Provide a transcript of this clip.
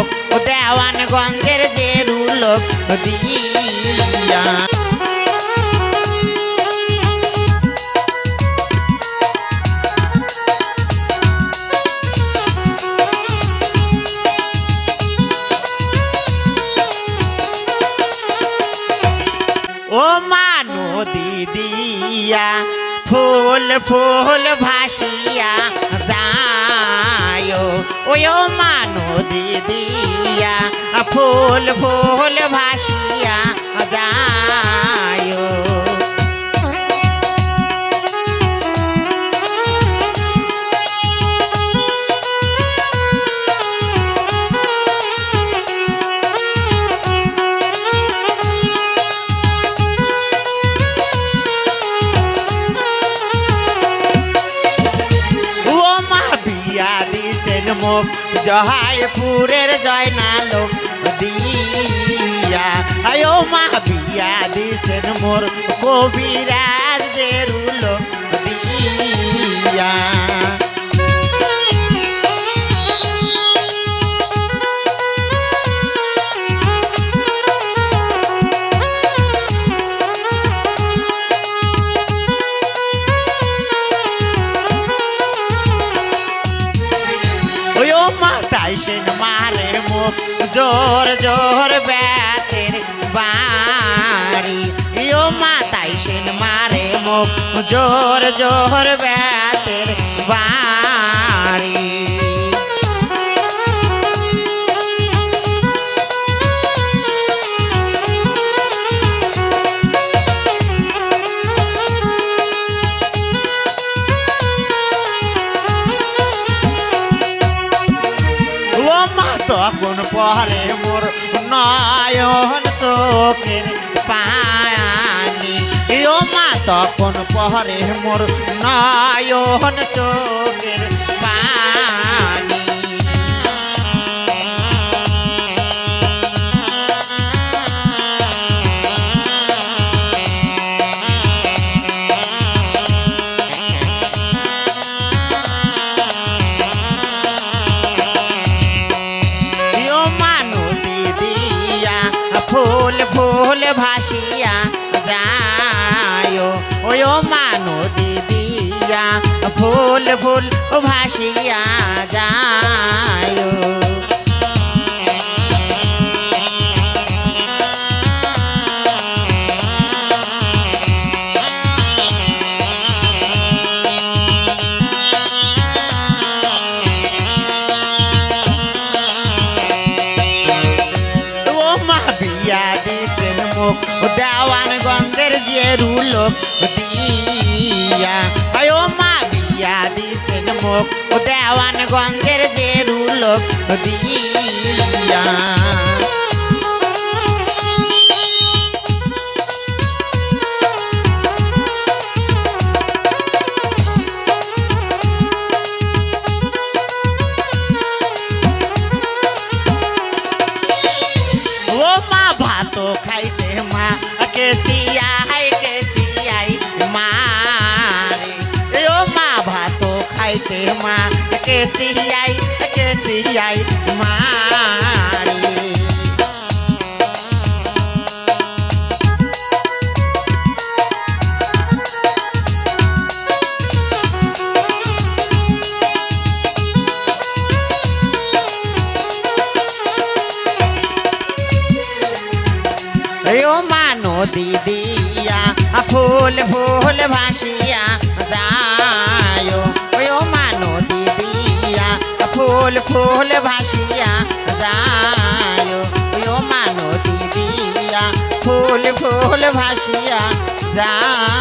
মুখ দেওয়ানগঞ্জের জেরু লোক দিয়া ও মা নদী দিয়া ফুল ফুল ভাসিয়া যায় ও মা নদী দিয়া ফুল ফুল ভাসিয়া যায় মুখ জহাইপুরের জয়নালক দিয়া আয়ো মা বিয়া দিছেন মোর কবিরাজ জেরুল দিয়া মারে মুখ জোর জোর ব্যাতের বাড়ি ও মাতাই সেন মারে মুখ জোর জোর ব্যাতের বাড়ি তখন পরে মোর নয়ন চোখের পানি ও মা তখন পরে মোর নয়ন চোখের পানি ফুল ফুল ভাসিয়া যায় ও মা নদী দিয়া ফুল ফুল ভাসিয়া যায় দেওয়ানগঞ্জের জেরু লোক দিয়া আয়ো মা বিয়া দিছেন মুখ দেওয়ানগঞ্জের জেরু লোক দিয়া ও মা ভাত খাইতে মা কেসিয়াই মারে ও মা ভাত খাইতে মা কেসিয়াই মারে ও মা নদী দিয়া ফুল ফুল ভাসিয়া যায় ও মা নদী দিয়া ফুল ফুল ভাসিয়া যায় ও মা নদী দিয়া ফুল ফুল ভাসিয়া যায়।